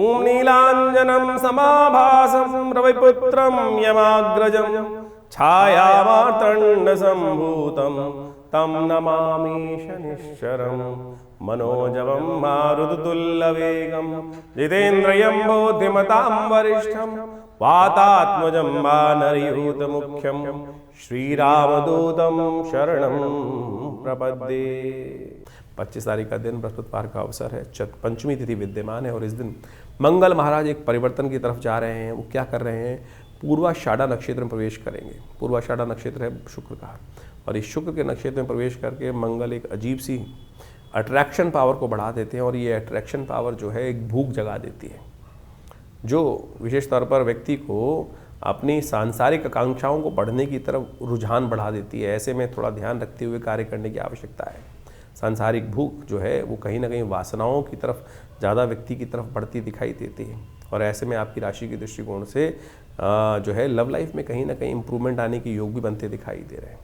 ओम नीलांजनम समाभासम रविपुत्रम यमाग्रजम छायामातंड संभूतम तम नमामि शनिश्चरम मनोजवम मारुततुल्यवेगम जितेन्द्रियं बुद्धिमतां वरिष्ठम वातात्मजं वानरयूथमुख्यं श्रीरामदूतं शरणं प्रपद्ये। 25 तारीख का दिन बृहस्पतिवार का अवसर है, पंचमी तिथि विद्यमान है और इस दिन मंगल महाराज एक परिवर्तन की तरफ जा रहे हैं। वो क्या कर रहे हैं, पूर्वाषाढ़ा नक्षत्र में प्रवेश करेंगे। पूर्वाषाढ़ा नक्षत्र है शुक्र का, और इस शुक्र के नक्षत्र में प्रवेश करके मंगल एक अजीब सी अट्रैक्शन पावर को बढ़ा देते हैं, और ये अट्रैक्शन पावर जो है एक भूख जगा देती है, जो विशेष तौर पर व्यक्ति को अपनी सांसारिक आकांक्षाओं को बढ़ने की तरफ रुझान बढ़ा देती है। ऐसे में थोड़ा ध्यान रखते हुए कार्य करने की आवश्यकता है। सांसारिक भूख जो है वो कहीं ना कहीं वासनाओं की तरफ ज़्यादा व्यक्ति की तरफ बढ़ती दिखाई देती है, और ऐसे में आपकी राशि के दृष्टिकोण से जो है लव लाइफ में कहीं ना कहीं इंप्रूवमेंट आने के योग भी बनते दिखाई दे रहे हैं।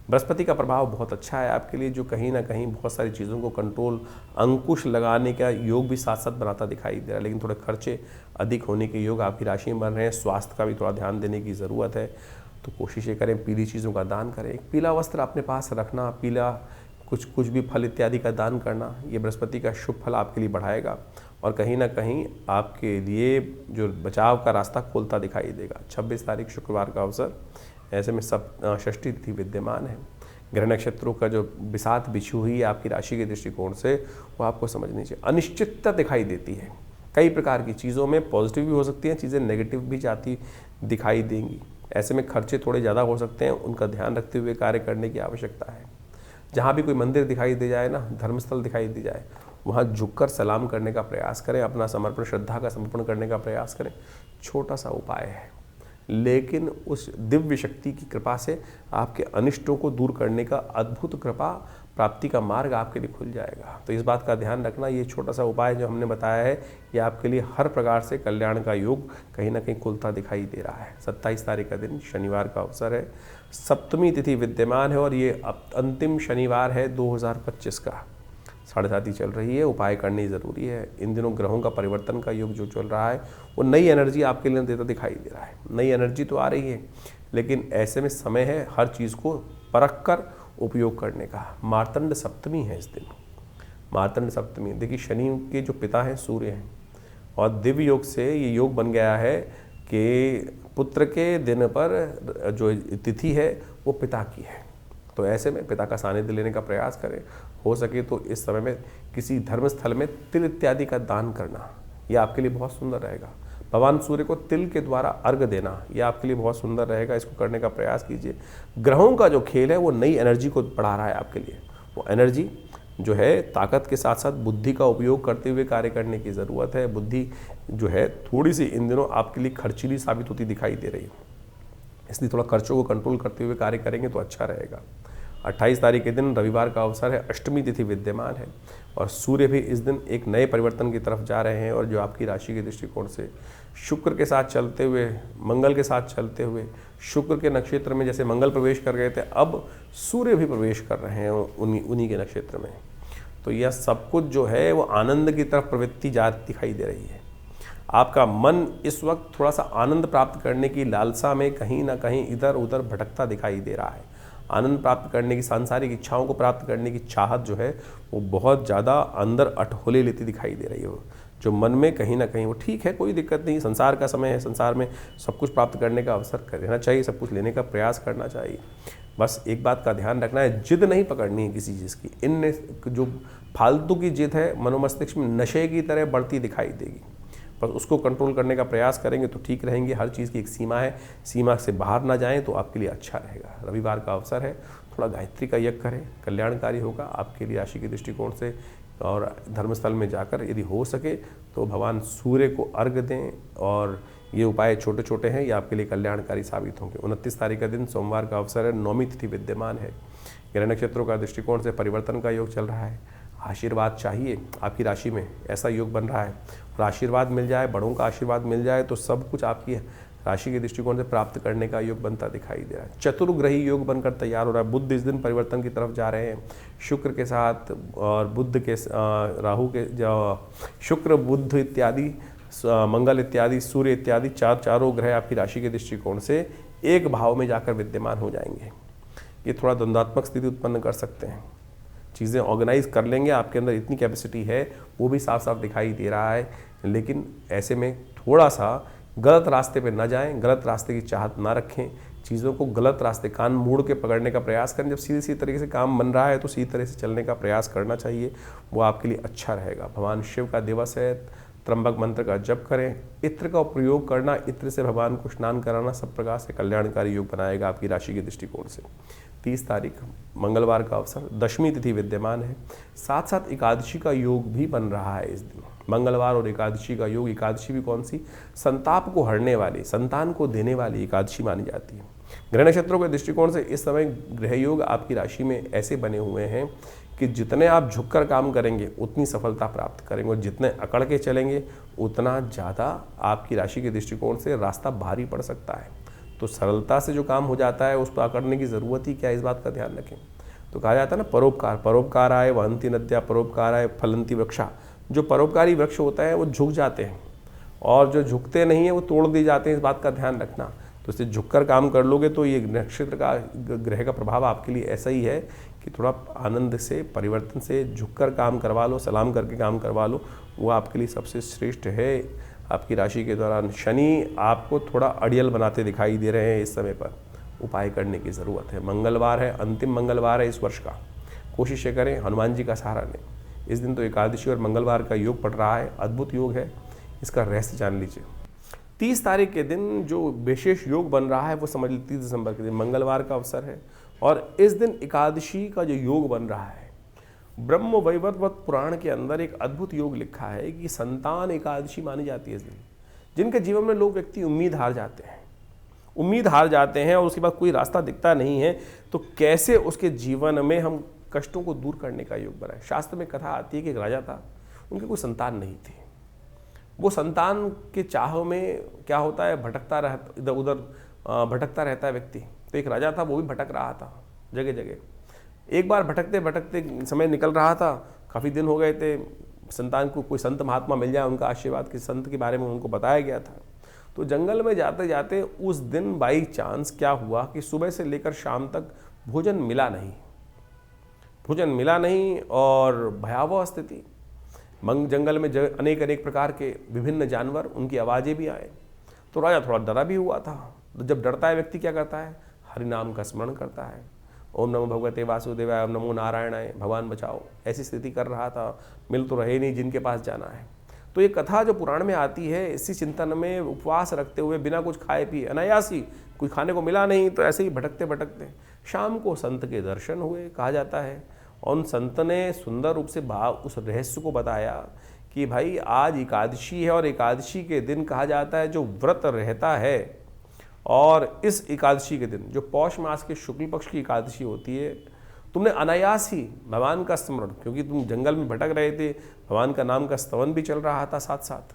बृहस्पति का प्रभाव बहुत अच्छा है आपके लिए, जो कहीं ना कहीं बहुत सारी चीज़ों को कंट्रोल, अंकुश लगाने का योग भी साथ साथ बनाता दिखाई दे रहा है। लेकिन थोड़े खर्चे अधिक होने के योग आपकी राशि में बन रहे हैं। स्वास्थ्य का भी थोड़ा ध्यान देने की ज़रूरत है, तो कोशिशें करें पीली चीज़ों का दान करें। एक पीला वस्त्र अपने पास रखना, पीला कुछ भी फल इत्यादि का दान करना, ये बृहस्पति का शुभ फल आपके लिए बढ़ाएगा और कहीं ना कहीं आपके लिए जो बचाव का रास्ता खोलता दिखाई देगा। 26 तारीख शुक्रवार का अवसर, ऐसे में षष्ठी तिथि विद्यमान है। ग्रह नक्षत्रों का जो बिसात बिछी हुई है आपकी राशि के दृष्टिकोण से, वो आपको समझनी चाहिए। अनिश्चितता दिखाई देती है, कई प्रकार की चीज़ों में पॉजिटिव भी हो सकती हैं, चीज़ें नेगेटिव भी जाती दिखाई देंगी। ऐसे में खर्चे थोड़े ज़्यादा हो सकते हैं, उनका ध्यान रखते हुए कार्य करने की आवश्यकता है। जहाँ भी कोई मंदिर दिखाई दे जाए ना, धर्मस्थल दिखाई दे जाए, वहाँ झुककर सलाम करने का प्रयास करें, अपना समर्पण, श्रद्धा का समर्पण करने का प्रयास करें। छोटा सा उपाय है, लेकिन उस दिव्य शक्ति की कृपा से आपके अनिष्टों को दूर करने का अद्भुत कृपा प्राप्ति का मार्ग आपके लिए खुल जाएगा। तो इस बात का ध्यान रखना, ये छोटा सा उपाय जो हमने बताया है, ये आपके लिए हर प्रकार से कल्याण का योग कहीं ना कहीं खुलता दिखाई दे रहा है। 27 तारीख का दिन शनिवार का अवसर है, सप्तमी तिथि विद्यमान है और ये अंतिम शनिवार है 2025 का। 7:30 चल रही है, उपाय करनी ज़रूरी है। इन दिनों ग्रहों का परिवर्तन का योग जो चल रहा है, वो नई एनर्जी आपके लिए देता दिखाई दे रहा है। नई एनर्जी तो आ रही है, लेकिन ऐसे में समय है हर चीज़ को परख कर उपयोग करने का। मार्तंड सप्तमी है इस दिन, मार्तंड सप्तमी। देखिए, शनि के जो पिता हैं सूर्य हैं, और दिव्य योग से ये योग बन गया है कि पुत्र के दिन पर जो तिथि है वो पिता की है। तो ऐसे में पिता का सानिध्य लेने का प्रयास करें। हो सके तो इस समय में किसी धर्मस्थल में तिल इत्यादि का दान करना, ये आपके लिए बहुत सुंदर रहेगा। भगवान सूर्य को तिल के द्वारा अर्घ देना, यह आपके लिए बहुत सुंदर रहेगा। इसको करने का प्रयास कीजिए। ग्रहों का जो खेल है वो नई एनर्जी को बढ़ा रहा है आपके लिए। वो एनर्जी जो है ताकत के साथ साथ बुद्धि का उपयोग करते हुए कार्य करने की ज़रूरत है। बुद्धि जो है थोड़ी सी इन दिनों आपके लिए खर्चीली साबित होती दिखाई दे रही है, इसलिए थोड़ा खर्चों को कंट्रोल करते हुए कार्य करेंगे तो अच्छा रहेगा। 28 तारीख के दिन रविवार का अवसर है, अष्टमी तिथि विद्यमान है और सूर्य भी इस दिन एक नए परिवर्तन की तरफ जा रहे हैं। और जो आपकी राशि के दृष्टिकोण से शुक्र के साथ चलते हुए, मंगल के साथ चलते हुए, शुक्र के नक्षत्र में जैसे मंगल प्रवेश कर गए थे, अब सूर्य भी प्रवेश कर रहे हैं उन्हीं के नक्षत्र में। तो यह सब कुछ जो है वो आनंद की तरफ प्रवृत्ति जा दिखाई दे रही है। आपका मन इस वक्त थोड़ा सा आनंद प्राप्त करने की लालसा में कहीं ना कहीं इधर उधर भटकता दिखाई दे रहा है। आनंद प्राप्त करने की, सांसारिक इच्छाओं को प्राप्त करने की चाहत जो है वो बहुत ज़्यादा अंदर अठहोले लेती दिखाई दे रही है। जो मन में कहीं ना कहीं, वो ठीक है, कोई दिक्कत नहीं, संसार का समय है, संसार में सब कुछ प्राप्त करने का अवसर करना चाहिए, सब कुछ लेने का प्रयास करना चाहिए। बस एक बात का ध्यान रखना है, जिद नहीं पकड़नी है किसी चीज़ की। इन जो फालतू की जिद है मनोमस्तिष्क में नशे की तरह बढ़ती दिखाई देगी। बस उसको कंट्रोल करने का प्रयास करेंगे तो ठीक रहेंगे। हर चीज़ की एक सीमा है, सीमा से बाहर ना जाएं तो आपके लिए अच्छा रहेगा। रविवार का अवसर है, थोड़ा गायत्री का यज्ञ करें, कल्याणकारी होगा आपके लिए राशि के दृष्टिकोण से। और धर्मस्थल में जाकर यदि हो सके तो भगवान सूर्य को अर्घ दें, और ये उपाय छोटे छोटे हैं, ये आपके लिए कल्याणकारी साबित होंगे। 29 तारीख का दिन सोमवार का अवसर है, नौमी तिथि विद्यमान है। ग्रह नक्षत्रों का दृष्टिकोण से परिवर्तन का योग चल रहा है। आशीर्वाद चाहिए, आपकी राशि में ऐसा योग बन रहा है, और आशीर्वाद मिल जाए, बड़ों का आशीर्वाद मिल जाए तो सब कुछ आपकी राशि के दृष्टिकोण से प्राप्त करने का योग बनता दिखाई दे रहा है। चतुर्ग्रही योग बनकर तैयार हो रहा है। बुध इस दिन परिवर्तन की तरफ जा रहे हैं, शुक्र के साथ और बुध के राहु के, शुक्र बुध इत्यादि मंगल इत्यादि, सूर्य इत्यादि चारों ग्रह आपकी राशि के दृष्टिकोण से एक भाव में जाकर विद्यमान हो जाएंगे। ये थोड़ा द्वंद्वात्मक स्थिति उत्पन्न कर सकते हैं। चीज़ें ऑर्गेनाइज कर लेंगे, आपके अंदर इतनी कैपेसिटी है, वो भी साफ साफ दिखाई दे रहा है। लेकिन ऐसे में थोड़ा सा गलत रास्ते पे ना जाएं, गलत रास्ते की चाहत ना रखें, चीज़ों को गलत रास्ते कान मोड़ के पकड़ने का प्रयास करें। जब सीधी सीधी तरीके से काम बन रहा है तो सीधी तरह से चलने का प्रयास करना चाहिए, वो आपके लिए अच्छा रहेगा। भगवान शिव का दिवस है, त्र्यंबक मंत्र का जप करें, इत्र का प्रयोग करना, इत्र से भगवान को स्नान कराना सब प्रकार से कल्याणकारी योग बनाएगा आपकी राशि के दृष्टिकोण से। 30 तारीख मंगलवार का अवसर, दशमी तिथि विद्यमान है, साथ साथ एकादशी का योग भी बन रहा है इस दिन। मंगलवार और एकादशी का योग, एकादशी भी कौन सी, संताप को हरने वाली, संतान को देने वाली एकादशी मानी जाती है। ग्रह नक्षत्रों के दृष्टिकोण से इस समय ग्रह योग आपकी राशि में ऐसे बने हुए हैं कि जितने आप झुककर काम करेंगे उतनी सफलता प्राप्त करेंगे, और जितने अकड़ के चलेंगे उतना ज़्यादा आपकी राशि के दृष्टिकोण से रास्ता भारी पड़ सकता है। तो सरलता से जो काम हो जाता है उस पर अकड़ने की ज़रूरत ही क्या, इस बात का ध्यान रखें। तो कहा जाता है ना, परोपकार, परोपकार आए वहंती नद्या, परोपकार आए फलंती वृक्षा। जो परोपकारी वृक्ष होता है वो झुक जाते हैं, और जो झुकते नहीं है वो तोड़ दिए जाते हैं, इस बात का ध्यान रखना। तो इससे झुककर काम कर लोगे तो ये नक्षत्र का, ग्रह का प्रभाव आपके लिए ऐसा ही है कि थोड़ा आनंद से, परिवर्तन से झुककर काम करवा लो, सलाम करके काम करवा लो, वो आपके लिए सबसे श्रेष्ठ है। आपकी राशि के दौरान शनि आपको थोड़ा अड़ियल बनाते दिखाई दे रहे हैं, इस समय पर उपाय करने की ज़रूरत है। मंगलवार है, अंतिम मंगलवार है इस वर्ष का, कोशिश करें हनुमान जी का सहारा लें। इस दिन तो एकादशी और मंगलवार का योग पड़ रहा है, अद्भुत योग है, इसका रहस्य जान लीजिए। 30 तारीख के दिन जो विशेष योग बन रहा है वो समझ लीजिए 30 दिसंबर के दिन मंगलवार का अवसर है, और इस दिन एकादशी का जो योग बन रहा है, ब्रह्म वैवर्त पुराण के अंदर एक अद्भुत योग लिखा है कि संतान एकादशी मानी जाती है इस दिन। जिनके जीवन में लोग व्यक्ति उम्मीद हार जाते हैं, उम्मीद हार जाते हैं और उसके बाद कोई रास्ता दिखता नहीं है, तो कैसे उसके जीवन में हम कष्टों को दूर करने का योग बनाए। शास्त्र में कथा आती है कि एक राजा था, उनकी कोई संतान नहीं थी। वो संतान के चाह में क्या होता है, भटकता रहता, इधर उधर भटकता रहता है व्यक्ति। तो एक राजा था, वो भी भटक रहा था जगह जगह। एक बार भटकते भटकते समय निकल रहा था, काफ़ी दिन हो गए थे, संतान को कोई संत महात्मा मिल जाए, उनका आशीर्वाद किस संत के बारे में उनको बताया गया था। तो जंगल में जाते जाते उस दिन बाई चांस क्या हुआ कि सुबह से लेकर शाम तक भोजन मिला नहीं, भोजन मिला नहीं, और भयावह स्थिति। जंगल में अनेक अनेक प्रकार के विभिन्न जानवर, उनकी आवाज़ें भी आए। तो राजा थोड़ा डरा भी हुआ था। तो जब डरता है व्यक्ति क्या करता है, हरि नाम का स्मरण करता है, ओम नमो भगवते वासुदेवाय, ओम नमो नारायणाय, भगवान बचाओ, ऐसी स्थिति कर रहा था। मिल तो रहे नहीं जिनके पास जाना है। तो ये कथा जो पुराण में आती है, इसी चिंतन में उपवास रखते हुए बिना कुछ खाए पिए, अनायासी, कोई खाने को मिला नहीं तो ऐसे ही भटकते भटकते शाम को संत के दर्शन हुए, कहा जाता है। और उन संत ने सुंदर रूप से भाव उस रहस्य को बताया कि भाई आज एकादशी है, और एकादशी के दिन कहा जाता है जो व्रत रहता है, और इस एकादशी के दिन जो पौष मास के शुक्ल पक्ष की एकादशी होती है, तुमने अनायास ही भगवान का स्मरण, क्योंकि तुम जंगल में भटक रहे थे, भगवान का नाम का स्तवन भी चल रहा था साथ साथ,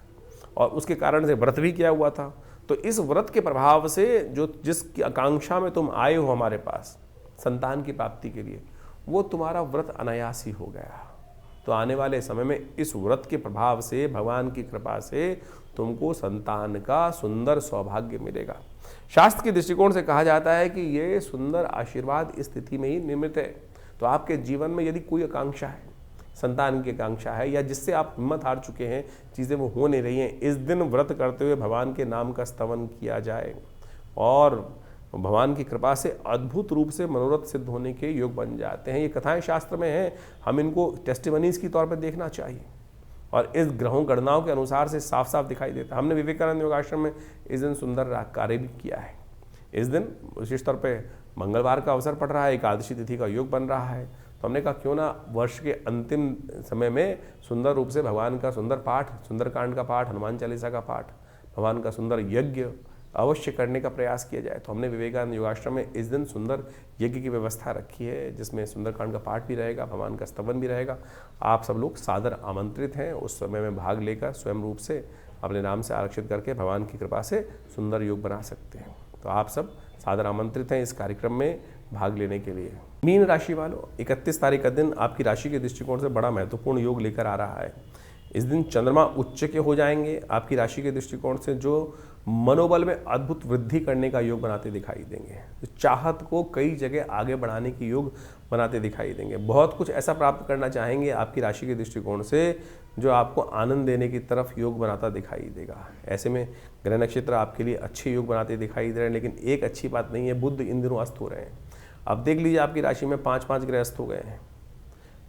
और उसके कारण से व्रत भी किया हुआ था। तो इस व्रत के प्रभाव से जो जिसकी आकांक्षा में तुम आए हो हमारे पास संतान की प्राप्ति के लिए, वो तुम्हारा व्रत अनायास ही हो गया। तो आने वाले समय में इस व्रत के प्रभाव से, भगवान की कृपा से तुमको संतान का सुंदर सौभाग्य मिलेगा। शास्त्र के दृष्टिकोण से कहा जाता है कि ये सुंदर आशीर्वाद इस स्थिति में ही निर्मित है। तो आपके जीवन में यदि कोई आकांक्षा है, संतान की आकांक्षा है, या जिससे आप हिम्मत हार चुके हैं, चीज़ें वो हो नहीं रही हैं, इस दिन व्रत करते हुए भगवान के नाम का स्तवन किया जाए, और भगवान की कृपा से अद्भुत रूप से मनोरथ सिद्ध होने के योग बन जाते हैं। ये कथाएं शास्त्र में हैं, हम इनको टेस्टिमनीज की तौर पर देखना चाहिए, और इस ग्रहों गणनाओं के अनुसार से साफ साफ दिखाई देता है। हमने विवेकानंद योगाश्रम में इस दिन सुंदर कार्य भी किया है। इस दिन विशेष तौर पे मंगलवार का अवसर पड़ रहा है, एकादशी तिथि का योग बन रहा है, तो हमने कहा क्यों ना वर्ष के अंतिम समय में सुंदर रूप से भगवान का सुंदर पाठ, सुंदरकांड का पाठ, हनुमान चालीसा का पाठ, भगवान का सुंदर यज्ञ अवश्य करने का प्रयास किया जाए। तो हमने विवेकानंद योगाश्रम में इस दिन सुंदर यज्ञ की व्यवस्था रखी है, जिसमें सुंदरकांड का पाठ भी रहेगा, भगवान का स्तवन भी रहेगा। आप सब लोग सादर आमंत्रित हैं उस समय में भाग लेकर स्वयं रूप से अपने नाम से आरक्षित करके भगवान की कृपा से सुंदर योग बना सकते हैं। तो आप सब सादर आमंत्रित हैं इस कार्यक्रम में भाग लेने के लिए। मीन राशि वालों, 31 तारीख का दिन आपकी राशि के दृष्टिकोण से बड़ा महत्वपूर्ण योग लेकर आ रहा है। इस दिन चंद्रमा उच्च के हो जाएंगे आपकी राशि के दृष्टिकोण से, जो मनोबल में अद्भुत वृद्धि करने का योग बनाते दिखाई देंगे, तो चाहत को कई जगह आगे बढ़ाने की योग बनाते दिखाई देंगे। बहुत कुछ ऐसा प्राप्त करना चाहेंगे आपकी राशि के दृष्टिकोण से जो आपको आनंद देने की तरफ योग बनाता दिखाई देगा। ऐसे में ग्रह नक्षत्र आपके लिए अच्छे योग बनाते दिखाई दे रहे हैं, लेकिन एक अच्छी बात नहीं है, बुध इन दिनों अस्त हो रहे हैं। अब देख लीजिए आपकी राशि में 5 ग्रह अस्त हो गए हैं।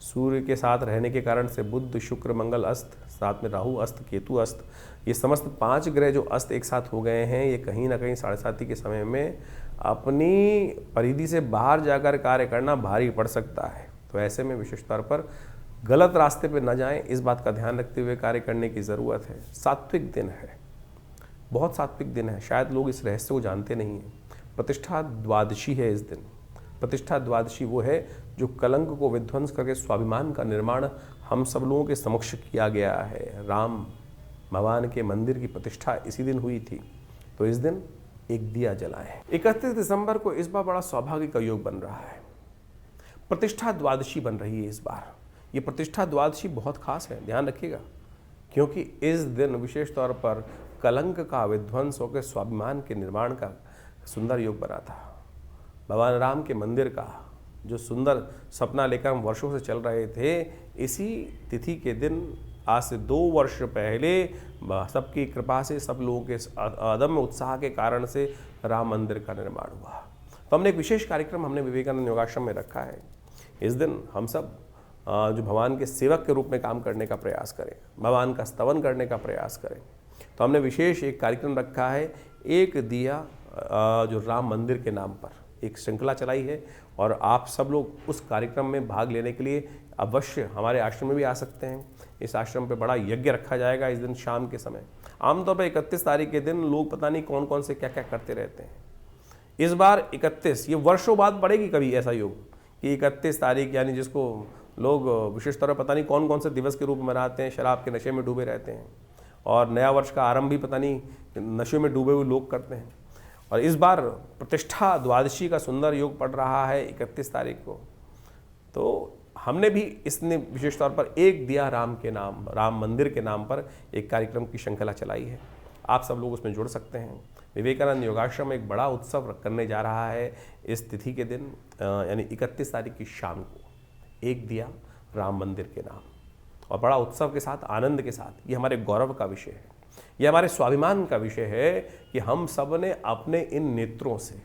सूर्य के साथ रहने के कारण से बुध, शुक्र, मंगल अस्त, साथ में राहु अस्त, केतु अस्त, ये समस्त 5 ग्रह जो अस्त एक साथ हो गए हैं, ये कहीं ना कहीं 7:30 के समय में अपनी परिधि से बाहर जाकर कार्य करना भारी पड़ सकता है। तो ऐसे में विशेष तौर पर गलत रास्ते पर न जाएं, इस बात का ध्यान रखते हुए कार्य करने की ज़रूरत है। सात्विक दिन है, बहुत सात्विक दिन है, शायद लोग इस रहस्य को जानते नहीं हैं। प्रतिष्ठा द्वादशी है इस दिन। प्रतिष्ठा द्वादशी वो है जो कलंक को विध्वंस करके स्वाभिमान का निर्माण हम सब लोगों के समक्ष किया गया है। राम भगवान के मंदिर की प्रतिष्ठा इसी दिन हुई थी, तो इस दिन एक दिया जलाएं। 31 दिसंबर को इस बार बड़ा सौभाग्य का योग बन रहा है, प्रतिष्ठा द्वादशी बन रही है इस बार। ये प्रतिष्ठा द्वादशी बहुत खास है, ध्यान रखिएगा, क्योंकि इस दिन विशेष तौर पर कलंक का विध्वंस होकर स्वाभिमान के निर्माण का सुंदर योग बना था। भगवान राम के मंदिर का जो सुंदर सपना लेकर हम वर्षों से चल रहे थे, इसी तिथि के दिन आज से 2 वर्ष पहले सबकी कृपा से, सब लोगों के अदम्य उत्साह के कारण से राम मंदिर का निर्माण हुआ। तो हमने एक विशेष कार्यक्रम हमने विवेकानंद योगाश्रम में रखा है। इस दिन हम सब जो भगवान के सेवक के रूप में काम करने का प्रयास करें, भगवान का स्तवन करने का प्रयास करें। तो हमने विशेष एक कार्यक्रम रखा है, एक दिया जो राम मंदिर के नाम पर एक श्रृंखला चलाई है, और आप सब लोग उस कार्यक्रम में भाग लेने के लिए अवश्य हमारे आश्रम में भी आ सकते हैं। इस आश्रम पे बड़ा यज्ञ रखा जाएगा इस दिन शाम के समय। आमतौर पर 31 तारीख के दिन लोग पता नहीं कौन कौन से क्या क्या करते रहते हैं। इस बार 31, ये वर्षों बाद पड़ेगी कभी ऐसा योग कि 31 तारीख, यानी जिसको लोग विशेष तौर पर पता नहीं कौन कौन से दिवस के रूप में मनाते हैं, शराब के नशे में डूबे रहते हैं, और नया वर्ष का आरंभ भी पता नहीं नशे में डूबे हुए लोग करते हैं। और इस बार प्रतिष्ठा द्वादशी का सुंदर योग पड़ रहा है 31 तारीख को। तो हमने भी इसने विशेष तौर पर एक दिया राम के नाम, राम मंदिर के नाम पर एक कार्यक्रम की श्रृंखला चलाई है। आप सब लोग उसमें जुड़ सकते हैं। विवेकानंद योगाश्रम एक बड़ा उत्सव करने जा रहा है इस तिथि के दिन, यानी 31 तारीख की शाम को, एक दिया राम मंदिर के नाम, और बड़ा उत्सव के साथ, आनंद के साथ। ये हमारे गौरव का विषय है, ये हमारे स्वाभिमान का विषय है कि हम सब ने अपने इन नेत्रों से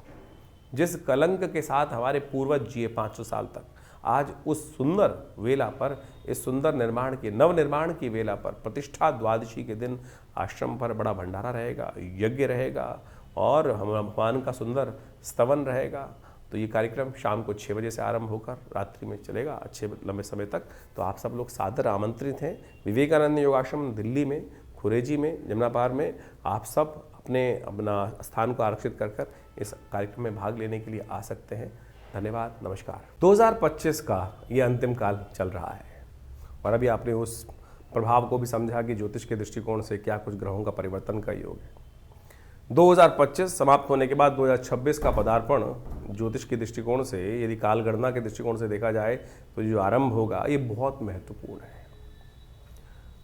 जिस कलंक के साथ हमारे पूर्वज जिए 500 साल तक, आज उस सुंदर वेला पर, इस सुंदर निर्माण की, नव निर्माण की वेला पर, प्रतिष्ठा द्वादशी के दिन आश्रम पर बड़ा भंडारा रहेगा, यज्ञ रहेगा, और हम भगवान का सुंदर स्तवन रहेगा। तो ये कार्यक्रम शाम को 6 बजे से आरंभ होकर रात्रि में चलेगा अच्छे लंबे समय तक। तो आप सब लोग सादर आमंत्रित हैं। विवेकानंद योगाश्रम दिल्ली में, खुरेजी में, जमुना पार में आप सब अपना स्थान को आरक्षित कर इस कार्यक्रम में भाग लेने के लिए आ सकते हैं। धन्यवाद, नमस्कार। 2025 का ये अंतिम काल चल रहा है, और अभी आपने उस प्रभाव को भी समझा कि ज्योतिष के दृष्टिकोण से क्या कुछ ग्रहों का परिवर्तन का योग है। 2025 समाप्त होने के बाद 2026 का पदार्पण ज्योतिष के दृष्टिकोण से, यदि कालगणना के दृष्टिकोण से देखा जाए तो जो आरंभ होगा ये बहुत महत्वपूर्ण है।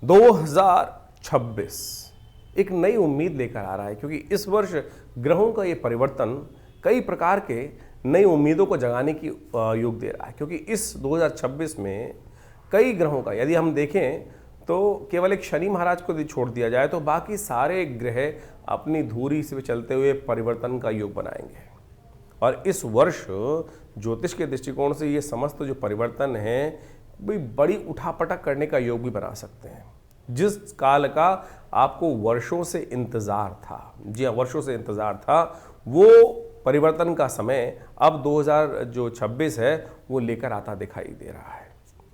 2026 एक नई उम्मीद लेकर आ रहा है, क्योंकि इस वर्ष ग्रहों का ये परिवर्तन कई प्रकार के नई उम्मीदों को जगाने की योग दे रहा है। क्योंकि इस 2026 में कई ग्रहों का, यदि हम देखें तो केवल एक शनि महाराज को यदि छोड़ दिया जाए तो बाकी सारे ग्रह अपनी धुरी से चलते हुए परिवर्तन का योग बनाएंगे। और इस वर्ष ज्योतिष के दृष्टिकोण से ये समस्त जो परिवर्तन है, बड़ी उठापटक करने का योग भी बना सकते हैं। जिस काल का आपको वर्षों से इंतजार था, जी हाँ, वर्षों से इंतजार था, वो परिवर्तन का समय अब 2026 है वो लेकर आता दिखाई दे रहा है।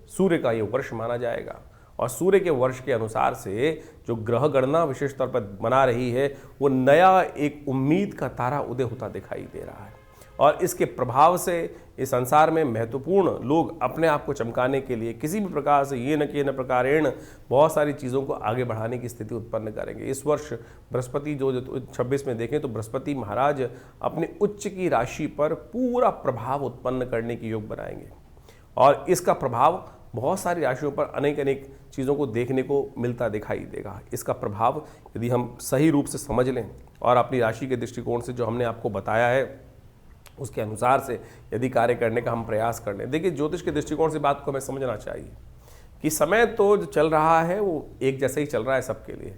सूर्य का ये वर्ष माना जाएगा, और सूर्य के वर्ष के अनुसार से जो ग्रह गणना विशेष तौर पर बना रही है, वो नया एक उम्मीद का तारा उदय होता दिखाई दे रहा है। और इसके प्रभाव से इस संसार में महत्वपूर्ण लोग अपने आप को चमकाने के लिए किसी भी प्रकार से ये न कि न प्रकारेण बहुत सारी चीज़ों को आगे बढ़ाने की स्थिति उत्पन्न करेंगे। इस वर्ष बृहस्पति जो 26 में देखें तो बृहस्पति महाराज अपने उच्च की राशि पर पूरा प्रभाव उत्पन्न करने की योग बनाएंगे, और इसका प्रभाव बहुत सारी राशियों पर अनेक अनेक चीज़ों को देखने को मिलता दिखाई देगा। इसका प्रभाव यदि हम सही रूप से समझ लें और अपनी राशि के दृष्टिकोण से जो हमने आपको बताया है उसके अनुसार से यदि कार्य करने का हम प्रयास कर लें। देखिए, ज्योतिष के दृष्टिकोण से बात को हमें समझना चाहिए कि समय तो जो चल रहा है वो एक जैसा ही चल रहा है सबके लिए,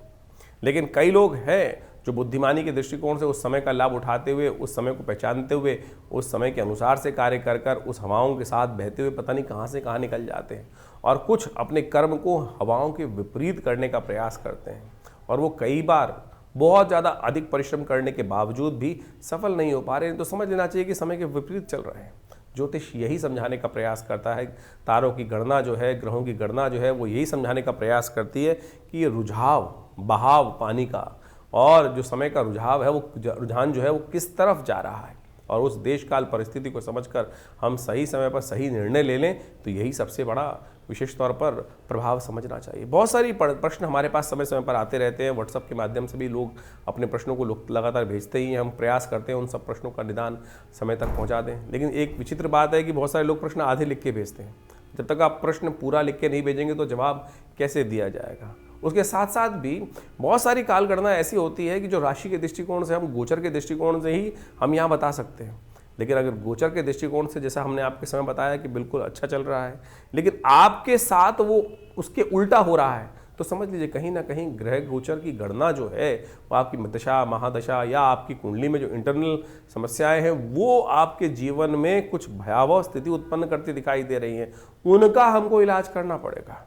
लेकिन कई लोग हैं जो बुद्धिमानी के दृष्टिकोण से उस समय का लाभ उठाते हुए, उस समय को पहचानते हुए, उस समय के अनुसार से कार्य कर कर उस हवाओं के साथ बहते हुए पता नहीं कहाँ से कहाँ निकल जाते हैं, और कुछ अपने कर्म को हवाओं के विपरीत करने का प्रयास करते हैं, और वो कई बार बहुत ज़्यादा अधिक परिश्रम करने के बावजूद भी सफल नहीं हो पा रहे हैं। तो समझ लेना चाहिए कि समय के विपरीत चल रहे हैं। ज्योतिष यही समझाने का प्रयास करता है, तारों की गणना जो है, ग्रहों की गणना जो है, वो यही समझाने का प्रयास करती है कि ये रुझाव, बहाव पानी का, और जो समय का रुझाव है, वो रुझान जो है वो किस तरफ जा रहा है, और उस देश काल परिस्थिति को समझकर हम सही समय पर सही निर्णय ले लें, तो यही सबसे बड़ा विशेष तौर पर प्रभाव समझना चाहिए। बहुत सारी प्रश्न हमारे पास समय समय पर आते रहते हैं। व्हाट्सएप के माध्यम से भी लोग अपने प्रश्नों को लगातार भेजते ही हैं। हम प्रयास करते हैं उन सब प्रश्नों का निदान समय तक पहुंचा दें, लेकिन एक विचित्र बात है कि बहुत सारे लोग प्रश्न आधे लिख के भेजते हैं। जब तक आप प्रश्न पूरा लिख के नहीं भेजेंगे तो जवाब कैसे दिया जाएगा। उसके साथ साथ भी बहुत सारी कालगणना ऐसी होती है कि जो राशि के दृष्टिकोण से, हम गोचर के दृष्टिकोण से ही हम यहाँ बता सकते हैं, लेकिन अगर गोचर के दृष्टिकोण से, जैसा हमने आपके समय बताया कि बिल्कुल अच्छा चल रहा है, लेकिन आपके साथ वो उसके उल्टा हो रहा है, तो समझ लीजिए कहीं ना कहीं ग्रह गोचर की गणना जो है वो आपकी दशा, महादशा या आपकी कुंडली में जो इंटरनल समस्याएं हैं वो आपके जीवन में कुछ भयावह स्थिति उत्पन्न करती दिखाई दे रही हैं। उनका हमको इलाज करना पड़ेगा।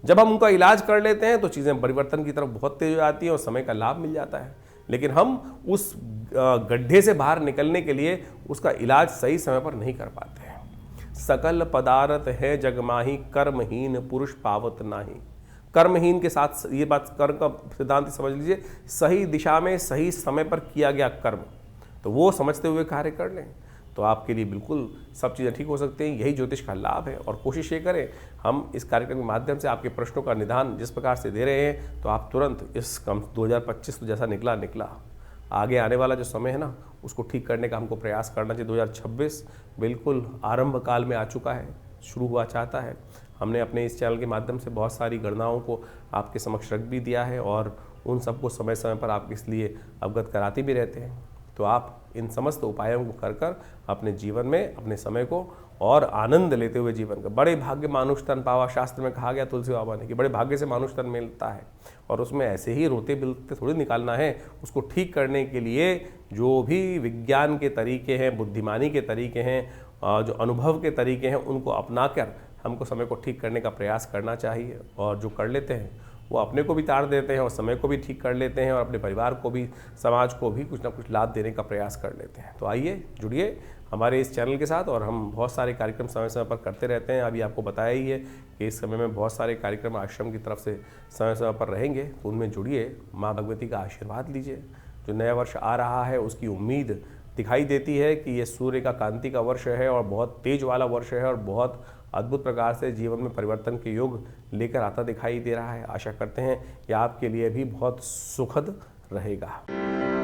जब हम उनका इलाज कर लेते हैं तो चीज़ें परिवर्तन की तरफ बहुत तेज हो जाती हैं और समय का लाभ मिल जाता है। लेकिन हम उस गड्ढे से बाहर निकलने के लिए उसका इलाज सही समय पर नहीं कर पाते हैं। सकल पदार्थ है जग माही, कर्महीन पुरुष पावत नाही। कर्महीन के साथ ये बात, कर्म का सिद्धांत समझ लीजिए, सही दिशा में सही समय पर किया गया कर्म, तो वो समझते हुए कार्य कर लें तो आपके लिए बिल्कुल सब चीज़ें ठीक हो सकती हैं। यही ज्योतिष का लाभ है। और कोशिश ये करें, हम इस कार्यक्रम के माध्यम से आपके प्रश्नों का निदान जिस प्रकार से दे रहे हैं, तो आप तुरंत इस 2025 तो जैसा निकला, आगे आने वाला जो समय है ना, उसको ठीक करने का हमको प्रयास करना चाहिए। 2026 बिल्कुल आरंभ काल में आ चुका है, शुरू हुआ चाहता है। हमने अपने इस चैनल के माध्यम से बहुत सारी गणनाओं को आपके समक्ष रख भी दिया है, और उन सबको समय समय पर आप इसलिए अवगत कराते भी रहते हैं। तो आप इन समस्त उपायों को कर कर अपने जीवन में अपने समय को और आनंद लेते हुए जीवन का, बड़े भाग्य मानुष तन पावा, शास्त्र में कहा गया तुलसी बाबा ने कि बड़े भाग्य से मानुष तन मिलता है, और उसमें ऐसे ही रोते बिलते थोड़ी निकालना है। उसको ठीक करने के लिए जो भी विज्ञान के तरीके हैं, बुद्धिमानी के तरीके हैं, जो अनुभव के तरीके हैं, उनको अपना कर हमको समय को ठीक करने का प्रयास करना चाहिए। और जो कर लेते हैं वो अपने को भी तार देते हैं और समय को भी ठीक कर लेते हैं, और अपने परिवार को भी, समाज को भी कुछ ना कुछ लाभ देने का प्रयास कर लेते हैं। तो आइए जुड़िए हमारे इस चैनल के साथ, और हम बहुत सारे कार्यक्रम समय समय पर करते रहते हैं। अभी आपको बताया ही है कि इस समय में बहुत सारे कार्यक्रम आश्रम की तरफ से समय समय पर रहेंगे, तो उनमें जुड़िए, माँ भगवती का आशीर्वाद लीजिए। जो नया वर्ष आ रहा है उसकी उम्मीद दिखाई देती है कि ये सूर्य का कांति का वर्ष है, और बहुत तेज वाला वर्ष है, और बहुत अद्भुत प्रकार से जीवन में परिवर्तन के योग लेकर आता दिखाई दे रहा है। आशा करते हैं कि आपके लिए भी बहुत सुखद रहेगा।